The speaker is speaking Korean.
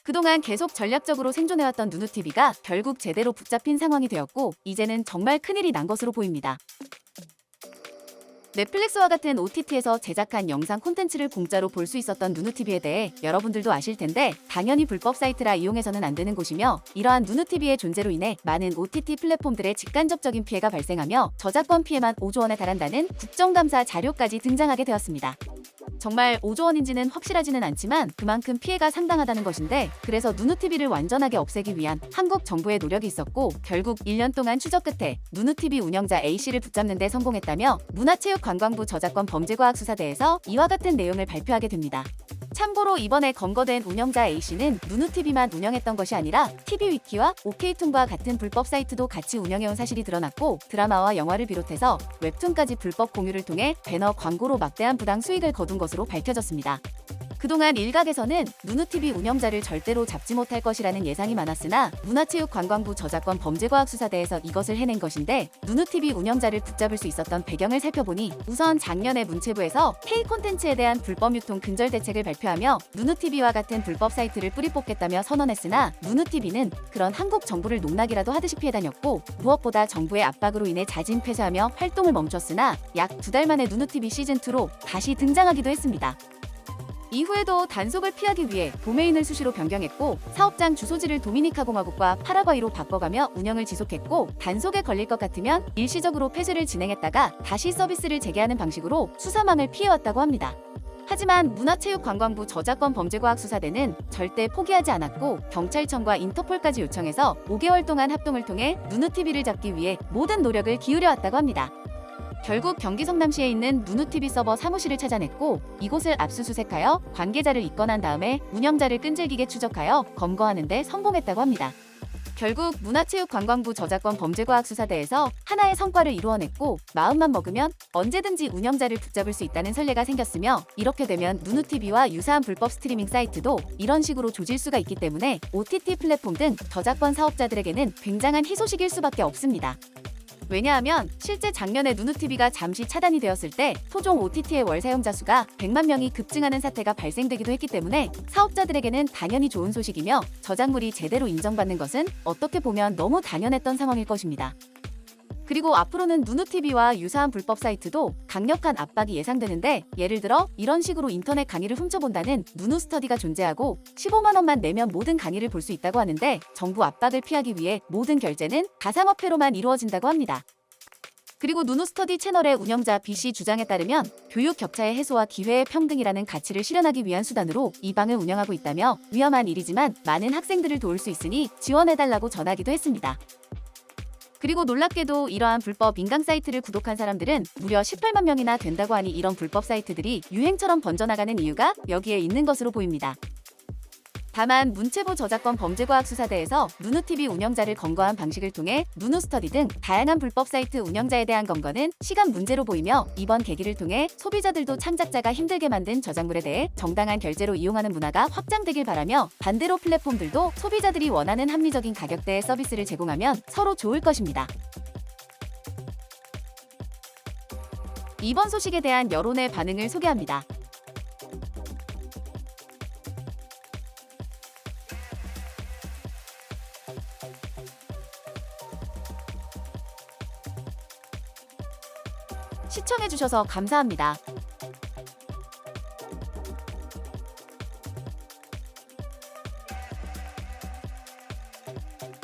그동안 계속 전략적으로 생존해왔던 누누TV가 결국 제대로 붙잡힌 상황이 되었고 이제는 정말 큰일이 난 것으로 보입니다. 넷플릭스와 같은 OTT에서 제작한 영상 콘텐츠를 공짜로 볼 수 있었던 누누TV에 대해 여러분들도 아실 텐데 당연히 불법 사이트라 이용해서는 안 되는 곳이며 이러한 누누TV의 존재로 인해 많은 OTT 플랫폼들의 직간접적인 피해가 발생하며 저작권 피해만 5조 원에 달한다는 국정감사 자료까지 등장하게 되었습니다. 정말 5조 원인지는 확실하지는 않지만 그만큼 피해가 상당하다는 것인데 그래서 누누TV를 완전하게 없애기 위한 한국 정부의 노력이 있었고 결국 1년 동안 추적 끝에 누누TV 운영자 A씨를 붙잡는 데 성공했다며 문화체육관광부 저작권범죄과학수사대에서 이와 같은 내용을 발표하게 됩니다. 참고로 이번에 검거된 운영자 A씨는 누누TV만 운영했던 것이 아니라 TV위키와 OK툰과 같은 불법 사이트도 같이 운영해온 사실이 드러났고 드라마와 영화를 비롯해서 웹툰까지 불법 공유를 통해 배너 광고로 막대한 부당 수익을 거둔 것으로 밝혀졌습니다. 그동안 일각에서는 누누TV 운영자를 절대로 잡지 못할 것이라는 예상이 많았으나 문화체육관광부 저작권범죄과학수사대에서 이것을 해낸 것인데 누누TV 운영자를 붙잡을 수 있었던 배경을 살펴보니 우선 작년에 문체부에서 K 콘텐츠에 대한 불법 유통 근절 대책을 발표하며 누누TV와 같은 불법 사이트를 뿌리 뽑겠다며 선언했으나 누누TV는 그런 한국 정부를 농락이라도 하듯이 피해 다녔고 무엇보다 정부의 압박으로 인해 자진 폐쇄하며 활동을 멈췄으나 약 2달 만에 누누TV 시즌2로 다시 등장하기도 했습니다. 이후에도 단속을 피하기 위해 도메인을 수시로 변경했고 사업장 주소지를 도미니카 공화국과 파라과이로 바꿔가며 운영을 지속했고 단속에 걸릴 것 같으면 일시적으로 폐쇄를 진행했다가 다시 서비스를 재개하는 방식으로 수사망을 피해왔다고 합니다. 하지만 문화체육관광부 저작권범죄과학수사대는 절대 포기하지 않았고 경찰청과 인터폴까지 요청해서 5개월 동안 합동을 통해 누누TV를 잡기 위해 모든 노력을 기울여왔다고 합니다. 결국 경기 성남시에 있는 누누TV 서버 사무실을 찾아냈고 이곳을 압수수색하여 관계자를 입건한 다음에 운영자를 끈질기게 추적하여 검거하는 데 성공했다고 합니다. 결국 문화체육관광부 저작권범죄과학수사대에서 하나의 성과를 이루어냈고 마음만 먹으면 언제든지 운영자를 붙잡을 수 있다는 선례가 생겼으며 이렇게 되면 누누TV와 유사한 불법 스트리밍 사이트도 이런 식으로 조질 수가 있기 때문에 OTT 플랫폼 등 저작권 사업자들에게는 굉장한 희소식일 수밖에 없습니다. 왜냐하면 실제 작년에 누누TV가 잠시 차단이 되었을 때 토종 OTT의 월 사용자 수가 100만 명이 급증하는 사태가 발생되기도 했기 때문에 사업자들에게는 당연히 좋은 소식이며 저작물이 제대로 인정받는 것은 어떻게 보면 너무 당연했던 상황일 것입니다. 그리고 앞으로는 누누TV와 유사한 불법 사이트도 강력한 압박이 예상되는데 예를 들어 이런 식으로 인터넷 강의를 훔쳐본다는 누누스터디가 존재하고 15만 원만 내면 모든 강의를 볼 수 있다고 하는데 정부 압박을 피하기 위해 모든 결제는 가상화폐로만 이루어진다고 합니다. 그리고 누누스터디 채널의 운영자 B씨 주장에 따르면 교육 격차의 해소와 기회의 평등이라는 가치를 실현하기 위한 수단으로 이 방을 운영하고 있다며 위험한 일이지만 많은 학생들을 도울 수 있으니 지원해달라고 전하기도 했습니다. 그리고 놀랍게도 이러한 불법 인강 사이트를 구독한 사람들은 무려 18만 명이나 된다고 하니 이런 불법 사이트들이 유행처럼 번져나가는 이유가 여기에 있는 것으로 보입니다. 다만 문체부 저작권범죄과학수사대에서 누누TV 운영자를 검거한 방식을 통해 누누스터디 등 다양한 불법 사이트 운영자에 대한 검거는 시간 문제로 보이며 이번 계기를 통해 소비자들도 창작자가 힘들게 만든 저작물에 대해 정당한 결제로 이용하는 문화가 확장되길 바라며 반대로 플랫폼들도 소비자들이 원하는 합리적인 가격대의 서비스를 제공하면 서로 좋을 것입니다. 이번 소식에 대한 여론의 반응을 소개합니다. 시청해주셔서 감사합니다.